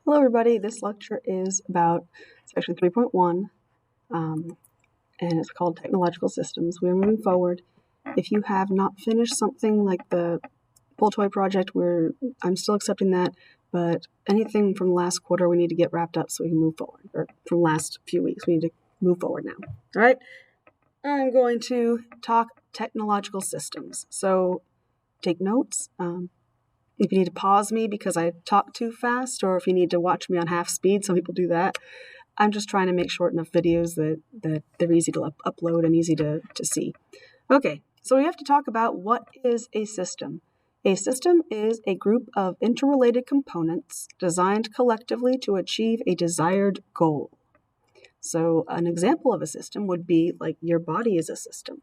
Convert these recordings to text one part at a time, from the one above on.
Hello everybody, this lecture is about section 3.1 and it's called Technological Systems. We're moving forward. If you have not finished something like the Pull Toy project, I'm still accepting that, but anything from last quarter we need to get wrapped up so we can move forward, or from last few weeks we need to move forward now. All right, I'm going to talk technological systems, so take notes. If you need to pause me because I talk too fast, or if you need to watch me on half speed, some people do that. I'm just trying to make short enough videos that they're easy to upload and easy to see. Okay, so we have to talk about what is a system. A system is a group of interrelated components designed collectively to achieve a desired goal. So an example of a system would be like your body is a system.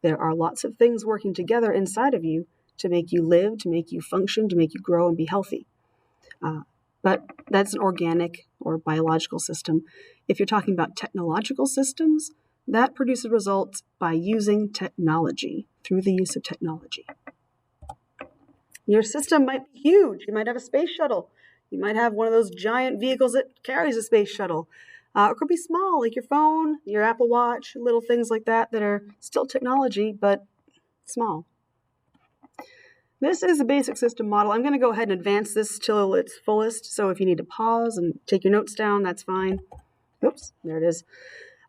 There are lots of things working together inside of you to make you live, to make you function, to make you grow and be healthy. But that's an organic or biological system. If you're talking about technological systems, that produces results by using technology, through the use of technology. Your system might be huge. You might have a space shuttle. You might have one of those giant vehicles that carries a space shuttle. It could be small, like your phone, your Apple Watch, little things like that are still technology, but small. This is a basic system model. I'm going to go ahead and advance this till its fullest. So if you need to pause and take your notes down, that's fine. Oops, there it is.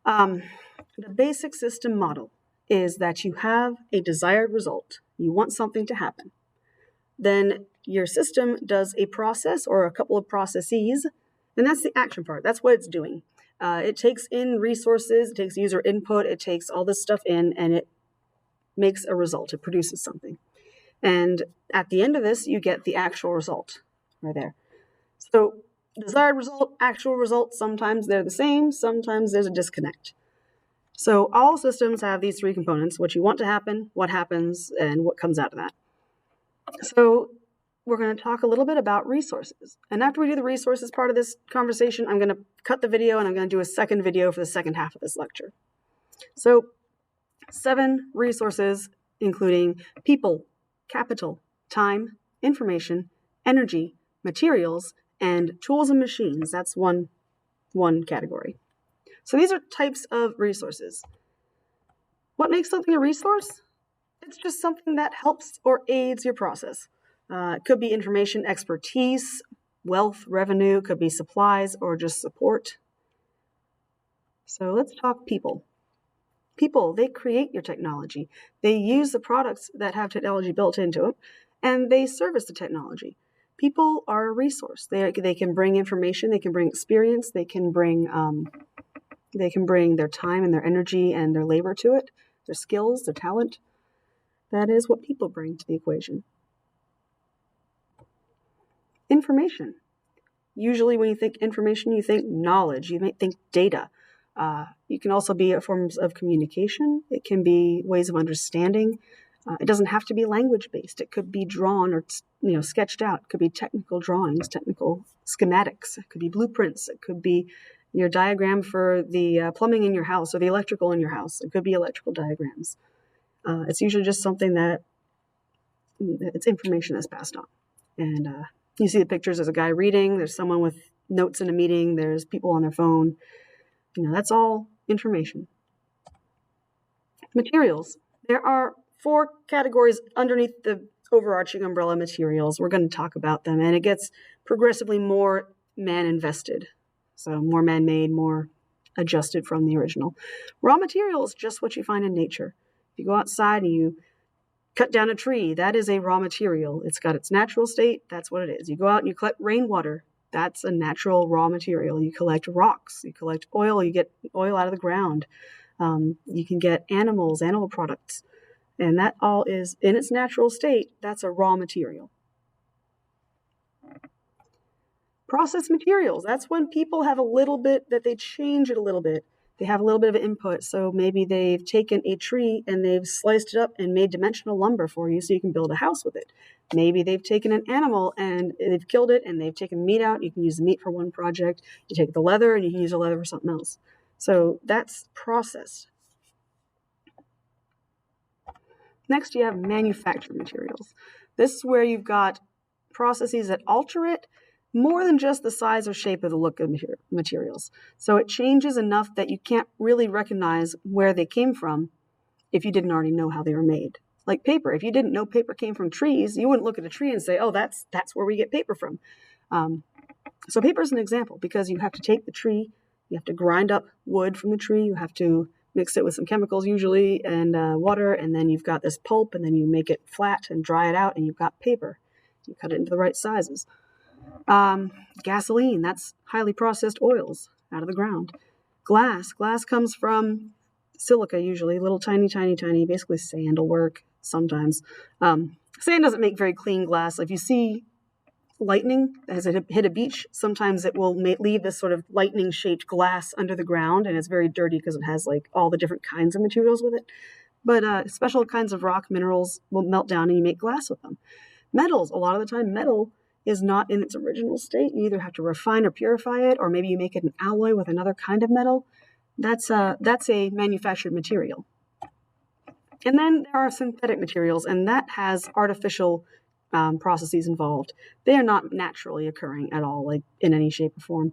The basic system model is that you have a desired result. You want something to happen. Then your system does a process or a couple of processes, and that's the action part. That's what it's doing. It takes in resources, it takes user input, it takes all this stuff in, and it makes a result. It produces something. And at the end of this, you get the actual result right there. So desired result, actual result, sometimes they're the same, sometimes there's a disconnect. So all systems have these three components: what you want to happen, what happens, and what comes out of that. So we're going to talk a little bit about resources. And after we do the resources part of this conversation, I'm going to cut the video and I'm going to do a second video for the second half of this lecture. So 7 resources, including people, capital, time, information, energy, materials, and tools and machines. That's one category. So these are types of resources. What makes something a resource? It's just something that helps or aids your process. It could be information, expertise, wealth, revenue, it could be supplies, or just support. So let's talk people. People, they create your technology. They use the products that have technology built into them, and they service the technology. People are a resource. They can bring information, they can bring experience, they can bring their time and their energy and their labor to it, their skills, their talent. That is what people bring to the equation. Information. Usually when you think information, you think knowledge, you might think data. It can also be forms of communication. It can be ways of understanding. It doesn't have to be language-based. It could be drawn or sketched out. It could be technical drawings, technical schematics. It could be blueprints. It could be your diagram for the plumbing in your house or the electrical in your house. It could be electrical diagrams. It's usually just something that it's information that's passed on. And you see the pictures. There's a guy reading. There's someone with notes in a meeting. There's people on their phone. That's all information. Materials. There are 4 categories underneath the overarching umbrella materials. We're going to talk about them, and it gets progressively more man-invested. So more man-made, more adjusted from the original. Raw materials, just what you find in nature. If you go outside and you cut down a tree, that is a raw material. It's got its natural state. That's what it is. You go out and you collect rainwater. That's a natural raw material. You collect rocks. You collect oil. You get oil out of the ground. You can get animal products. And that all is in its natural state. That's a raw material. Process materials. That's when people have a little bit that they change it a little bit. They have a little bit of input. So maybe they've taken a tree and they've sliced it up and made dimensional lumber for you so you can build a house with it. Maybe they've taken an animal and they've killed it and they've taken meat out. You can use the meat for one project. You take the leather and you can use the leather for something else. So that's processed. Next, you have manufactured materials. This is where you've got processes that alter it, more than just the size or shape of the look of materials. So it changes enough that you can't really recognize where they came from if you didn't already know how they were made. Like paper, if you didn't know paper came from trees, you wouldn't look at a tree and say, oh, that's where we get paper from. So paper is an example because you have to take the tree, you have to grind up wood from the tree, you have to mix it with some chemicals usually and water, and then you've got this pulp, and then you make it flat and dry it out, and you've got paper. You cut it into the right sizes. Gasoline, that's highly processed oils out of the ground. Glass comes from silica usually, little tiny, basically sand will work sometimes. Sand doesn't make very clean glass. If you see lightning as it hit a beach, sometimes it will leave this sort of lightning-shaped glass under the ground, and it's very dirty because it has like all the different kinds of materials with it. But special kinds of rock minerals will melt down and you make glass with them. Metals, a lot of the time, metal is not in its original state. You either have to refine or purify it, or maybe you make it an alloy with another kind of metal. That's a manufactured material. And then there are synthetic materials, and that has artificial processes involved. They are not naturally occurring at all, like in any shape or form.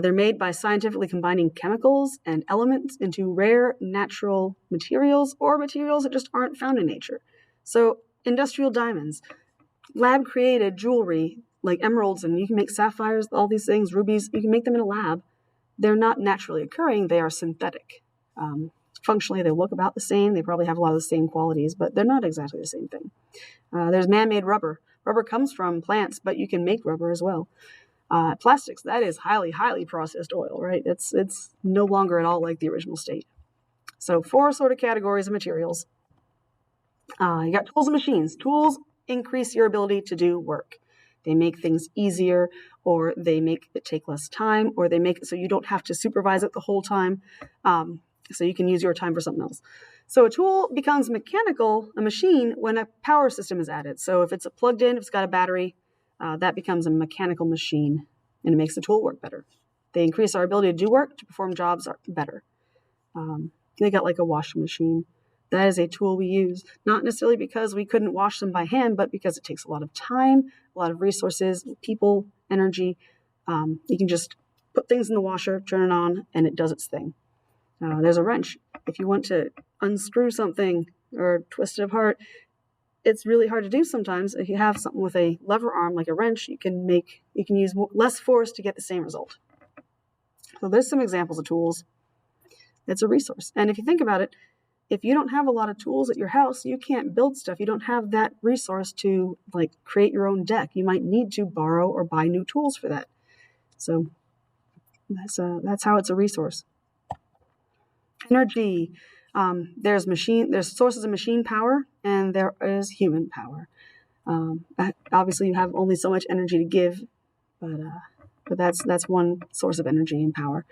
They're made by scientifically combining chemicals and elements into rare natural materials or materials that just aren't found in nature. So industrial diamonds, lab-created jewelry like emeralds, and you can make sapphires, all these things, rubies, you can make them in a lab. They're not naturally occurring, they are synthetic. Functionally, they look about the same. They probably have a lot of the same qualities, but they're not exactly the same thing. There's man-made rubber. Rubber comes from plants, but you can make rubber as well. Plastics, that is highly, highly processed oil, right? It's no longer at all like the original state. So 4 sort of categories of materials. You got tools and machines. Tools increase your ability to do work. They make things easier, or they make it take less time, or they make it so you don't have to supervise it the whole time. So you can use your time for something else. So a tool becomes mechanical, a machine, when a power system is added. So if it's plugged in, if it's got a battery, that becomes a mechanical machine, and it makes the tool work better. They increase our ability to do work, to perform jobs better. They got like a washing machine. That is a tool we use, not necessarily because we couldn't wash them by hand, but because it takes a lot of time, a lot of resources, people, energy. You can just put things in the washer, turn it on, and it does its thing. There's a wrench. If you want to unscrew something or twist it apart, it's really hard to do sometimes. If you have something with a lever arm like a wrench, you can use less force to get the same result. So there's some examples of tools. It's a resource. And if you think about it, if you don't have a lot of tools at your house, you can't build stuff. You don't have that resource to like create your own deck. You might need to borrow or buy new tools for that. So that's how it's a resource. Energy. There's sources of machine power, and there is human power. Obviously, you have only so much energy to give, but that's one source of energy and power.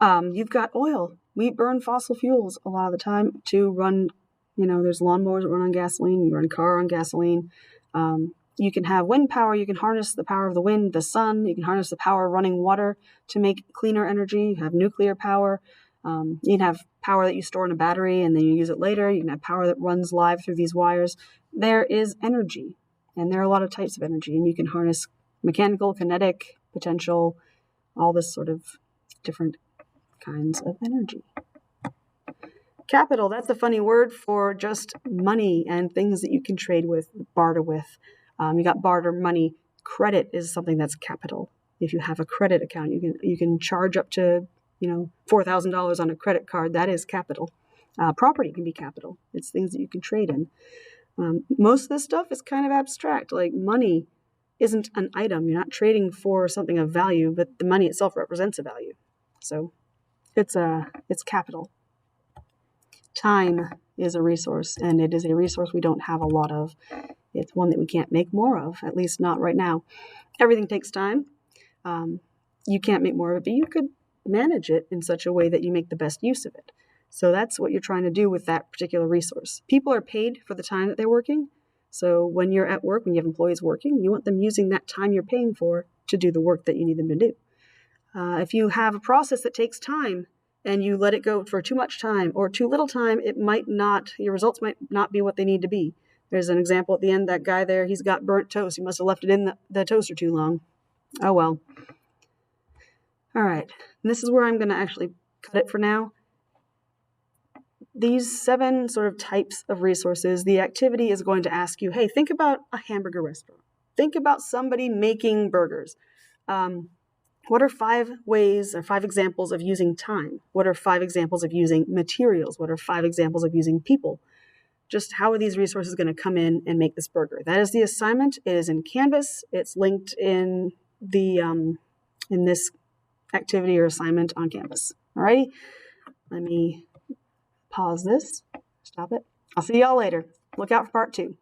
You've got oil. We burn fossil fuels a lot of the time to run. There's lawnmowers that run on gasoline. You run a car on gasoline. You can have wind power. You can harness the power of the wind, the sun. You can harness the power of running water to make cleaner energy. You have nuclear power. You can have power that you store in a battery and then you use it later. You can have power that runs live through these wires. There is energy, and there are a lot of types of energy, and you can harness mechanical, kinetic, potential, all this sort of different kinds of energy. Capital, that's a funny word for just money and things that you can trade with, barter with. You got barter money. Credit is something that's capital. If you have a credit account, you can charge up to $4,000 on a credit card. That is capital. Property can be capital. It's things that you can trade in. Most of this stuff is kind of abstract. Like money isn't an item. You're not trading for something of value, but the money itself represents a value. So it's capital. Time is a resource, and it is a resource we don't have a lot of. It's one that we can't make more of, at least not right now. Everything takes time. You can't make more of it, but you could manage it in such a way that you make the best use of it. So that's what you're trying to do with that particular resource. People are paid for the time that they're working. So when you're at work, when you have employees working, you want them using that time you're paying for to do the work that you need them to do. If you have a process that takes time and you let it go for too much time or too little time, your results might not be what they need to be. There's an example at the end, that guy there, he's got burnt toast. He must have left it in the toaster too long. Oh well. All right. And this is where I'm going to actually cut it for now. These 7 sort of types of resources, the activity is going to ask you, hey, think about a hamburger restaurant. Think about somebody making burgers. What are 5 ways or 5 examples of using time? What are 5 examples of using materials? What are 5 examples of using people? Just how are these resources going to come in and make this burger? That is the assignment. It is in Canvas. It's linked in the in this activity or assignment on Canvas. All righty. Let me pause this. Stop it. I'll see y'all later. Look out for part 2.